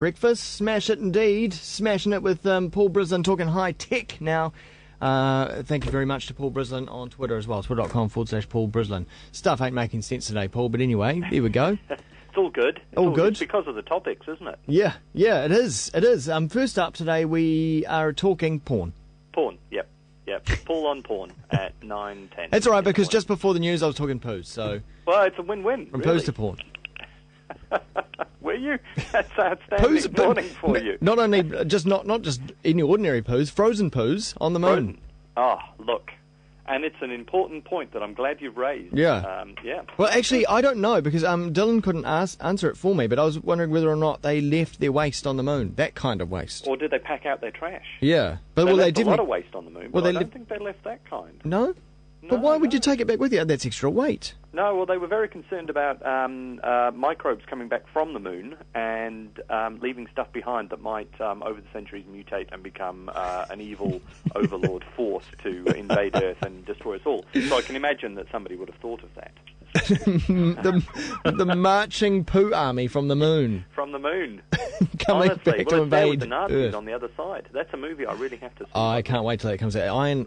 Breakfast, smash it indeed. Smashing it with Paul Brislen talking high tech now. Thank you very much to Paul Brislen on Twitter as well. Twitter.com/Paul Brislen. Stuff ain't making sense today, Paul, but anyway, there we go. It's all good. All good. It's because of the topics, isn't it? Yeah, it is. It is. First up today, we are talking porn. Porn, yep. Paul on porn at 9:10. That's all right, because just before the news I was talking poos, so... Well, it's a win-win, From really. poos to porn. Were you? That's outstanding morning for you. Not only, not just any ordinary poos, frozen poos on the moon. Look. And it's an important point that I'm glad you've raised. Yeah. Yeah. Well, actually, I don't know, because Dylan couldn't answer it for me, but I was wondering whether or not they left their waste on the moon, that kind of waste. Or did they pack out their trash? Yeah. But they left a lot of waste on the moon, but I don't think they left that kind. No? But why would you take it back with you? That's extra weight. No, well, they were very concerned about microbes coming back from the moon and leaving stuff behind that might, over the centuries, mutate and become an evil overlord force to invade Earth and destroy us all. So I can imagine that somebody would have thought of that. the marching poo army from the moon. From the moon. Coming Honestly, back to invade the Nazis Earth. on the other side. That's a movie I really have to see. I can't wait till that comes out. Iron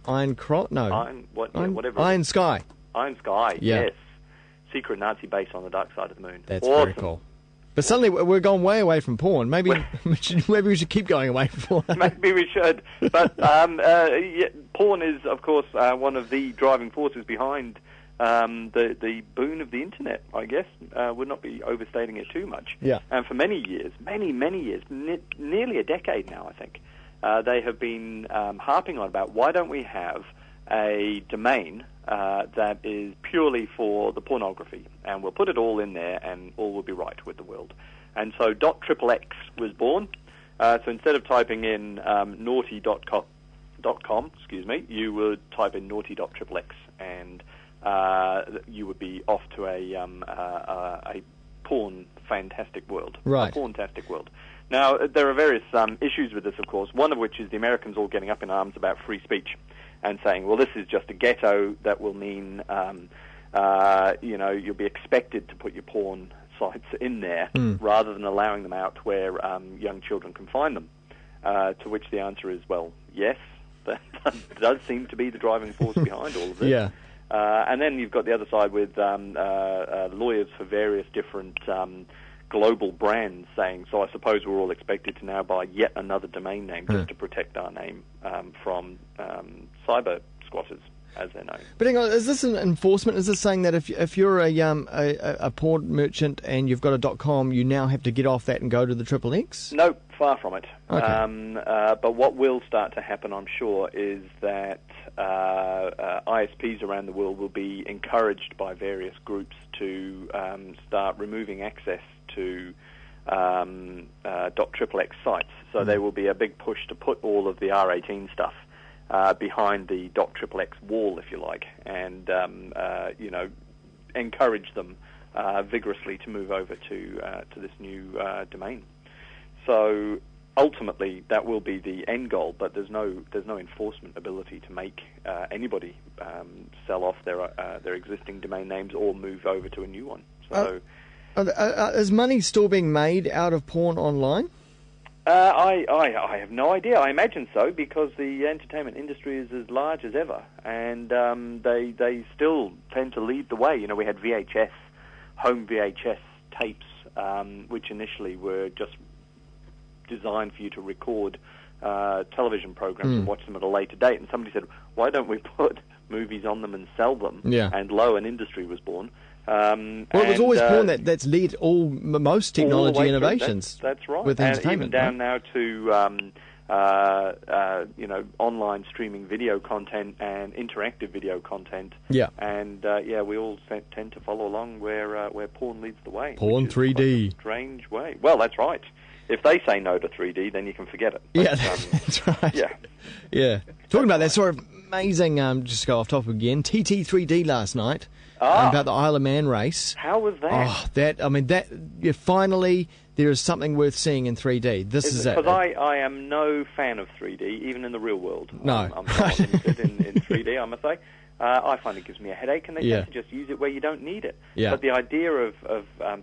Sky. Iron Sky, yeah. Yes. Secret Nazi base on the dark side of the moon. That's awesome. very cool. But suddenly we're going way away from porn. Maybe we should keep going away from porn. Maybe we should. But porn is, of course, one of the driving forces behind the boon of the internet, I guess. Would not be overstating it too much. Yeah. And for many years, nearly a decade now, I think, they have been harping on about why don't we have a domain that is purely for the pornography, and we'll put it all in there and all will be right with the world. And so .XXX was born. So instead of typing in naughty.com, you would type in naughty.XXX, and you would be off to a porn fantastic world. Right. A porn-tastic world. Now, there are various issues with this, of course, one of which is the Americans all getting up in arms about free speech and saying, well, this is just a ghetto that will mean, you'll be expected to put your porn sites in there rather than allowing them out where young children can find them. To which the answer is, well, yes, that does seem to be the driving force behind all of this. Yeah. And then you've got the other side with lawyers for various different global brands saying, so I suppose we're all expected to now buy yet another domain name just to protect our name from cyber squatters, as they're known. But hang on, is this an enforcement? Is this saying that if you're a porn merchant and you've got a .com, you now have to get off that and go to the XXX? No, far from it. Okay. But what will start to happen, I'm sure, is that ISPs around the world will be encouraged by various groups to start removing access to .XXX sites. So there will be a big push to put all of the R18 stuff behind the .XXX wall, if you like, and encourage them vigorously to move over to this new domain. So ultimately, that will be the end goal, but there's no enforcement ability to make anybody sell off their existing domain names or move over to a new one. So. Is money still being made out of porn online? I have no idea. I imagine so, because the entertainment industry is as large as ever, and they still tend to lead the way. You know, we had VHS, home VHS tapes, which initially were just designed for you to record television programs and watch them at a later date. And somebody said, why don't we put movies on them and sell them? Yeah. And lo, an industry was born. Well, it was always porn that's led most technology innovations. That's right. With entertainment, and even down now to online streaming video content and interactive video content. Yeah. And we all tend to follow along where porn leads the way. Porn 3D. Like a strange way. Well, that's right. If they say no to 3D, then you can forget it. But, that's right. Yeah. Talking about that sort of amazing, just go off topic again, TT3D last night. About the Isle of Man race. How was that? Finally there is something worth seeing in 3D. This is it. Because I am no fan of 3D, even in the real world. No. I'm not limited in 3D, I must say. I find it gives me a headache, and they tend to just use it where you don't need it. Yeah. But the idea of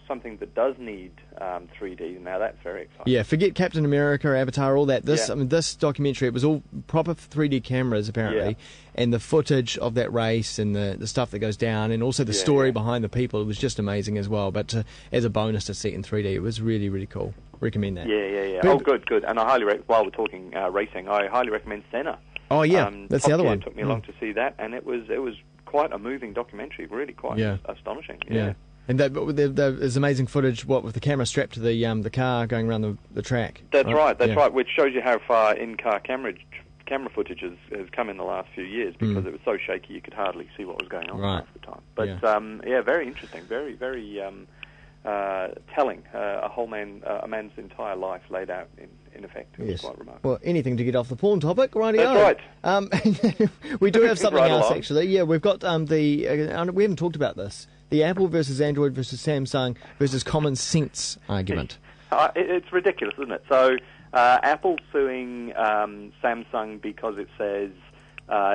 something that does need 3D, now that's very exciting. Yeah, forget Captain America, Avatar, all that. I mean, this documentary, it was all proper 3D cameras, apparently, and the footage of that race and the stuff that goes down, and also the story behind the people, it was just amazing as well. But as a bonus to see it in 3D, it was really, really cool. Recommend that. Yeah. Oh, good. And I highly while we're talking racing, I highly recommend Senna. Oh yeah, that's the other one. It took me along to see that, and it was quite a moving documentary, really quite astonishing. Yeah. And there's amazing footage, with the camera strapped to the car going around the track. That's right, which shows you how far in-car camera footage has come in the last few years, because it was so shaky you could hardly see what was going on half the time. But very interesting, very, very telling. A man's entire life laid out in effect. It was quite remarkable. Well, anything to get off the porn topic, rightio. That's right. We do have something else, along. actually. Yeah, we've got we haven't talked about this. The Apple versus Android versus Samsung versus common sense argument. It's ridiculous, isn't it? So Apple's suing Samsung because it says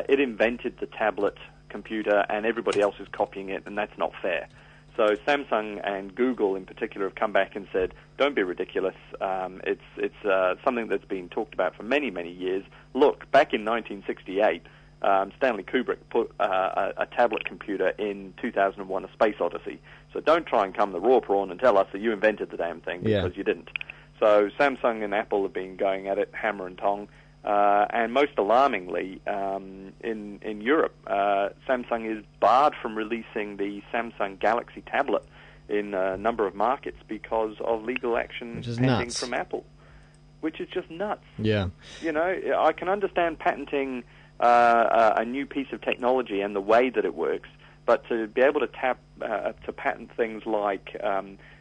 it invented the tablet computer and everybody else is copying it, and that's not fair. So Samsung and Google in particular have come back and said, don't be ridiculous. It's something that's been talked about for many, many years. Look, back in 1968, Stanley Kubrick put a tablet computer in 2001: A Space Odyssey. So don't try and come the raw prawn and tell us that you invented the damn thing, because you didn't. So Samsung and Apple have been going at it hammer and tong. And most alarmingly, in Europe, Samsung is barred from releasing the Samsung Galaxy tablet in a number of markets because of legal action pending from Apple, which is just nuts. Yeah. You know, I can understand patenting a new piece of technology and the way that it works, but to be able to patent things like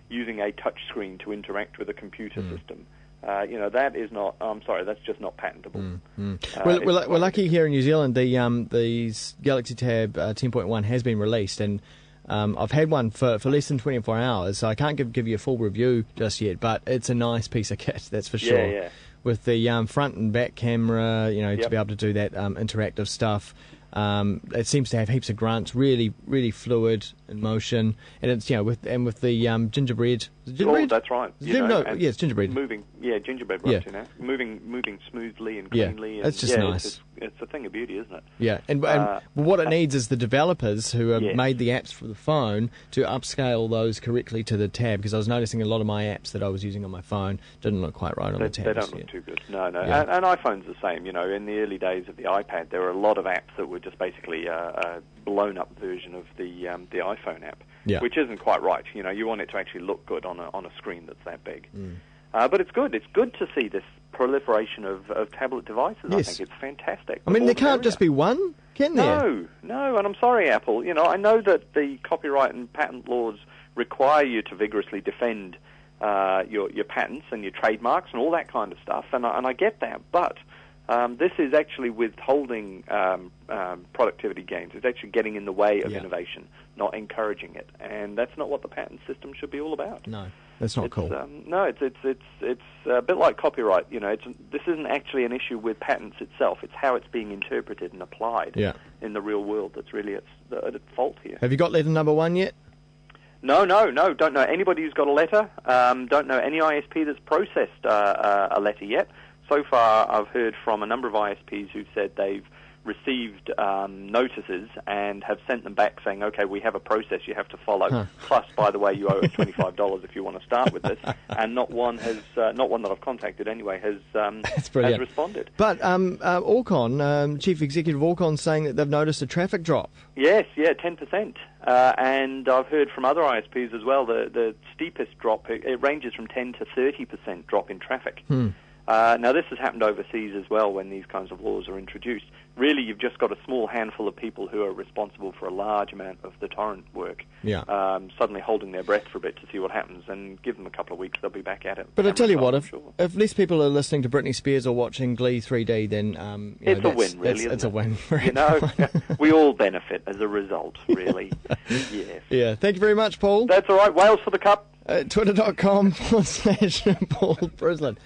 using a touch screen to interact with a computer system, that is not. I'm sorry, that's just not patentable. We're lucky here in New Zealand. The Galaxy Tab 10.1 has been released, and I've had one for less than 24 hours, so I can't give you a full review just yet. But it's a nice piece of kit, that's for sure. Yeah. With the front and back camera, to be able to do that interactive stuff. It seems to have heaps of grunts, really, really fluid in motion, and it's with the gingerbread. Oh, that's right. It's gingerbread. Gingerbread grunts, moving smoothly and cleanly. It's just nice. It's a thing of beauty, isn't it? Yeah, and what it needs is the developers who have made the apps for the phone to upscale those correctly to the tab, because I was noticing a lot of my apps that I was using on my phone didn't look quite right on the tab. They don't look too good. No. Yeah. And iPhone's the same. In the early days of the iPad, there were a lot of apps that were just basically a blown-up version of the iPhone app, which isn't quite right. You want it to actually look good on a screen that's that big. But it's good. It's good to see this proliferation of tablet devices. Yes. I think it's fantastic. I mean, there can't just be one, can there? No, and I'm sorry, Apple. I know that the copyright and patent laws require you to vigorously defend your patents and your trademarks and all that kind of stuff, and I get that, but this is actually withholding productivity gains. It's actually getting in the way of innovation, not encouraging it, and that's not what the patent system should be all about. No, that's not cool. It's a bit like copyright. This isn't actually an issue with patents itself. It's how it's being interpreted and applied in the real world that's really at fault here. Have you got letter number 1 yet? No. Don't know anybody who's got a letter. Don't know any ISP that's processed a letter yet. So far, I've heard from a number of ISPs who've said they've received notices and have sent them back saying, okay, we have a process you have to follow. Plus, by the way, you owe us $25 if you want to start with this. And not one that I've contacted anyway, has responded. But Orcon, Chief Executive Orcon, saying that they've noticed a traffic drop. Yes, 10%. And I've heard from other ISPs as well, the steepest drop, it ranges from 10 to 30% drop in traffic. Now, this has happened overseas as well when these kinds of laws are introduced. Really, you've just got a small handful of people who are responsible for a large amount of the torrent work, suddenly holding their breath for a bit to see what happens, and give them a couple of weeks, they'll be back at it. But I tell you what, if less people are listening to Britney Spears or watching Glee 3D, then it's a win, really. It's a win. We all benefit as a result, really. Yes. Yeah. Thank you very much, Paul. That's all right. Wales for the cup. Twitter.com/Paul Brislen.